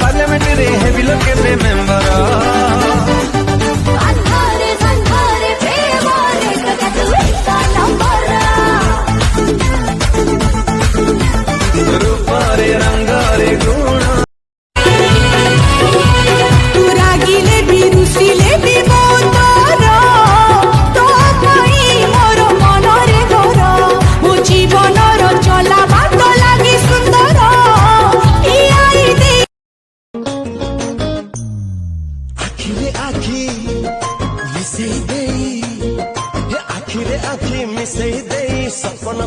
parliament रे heavy लोग के मेंबर रूपरे रंगरे गुण आखिरे आखि मिसई दे सपन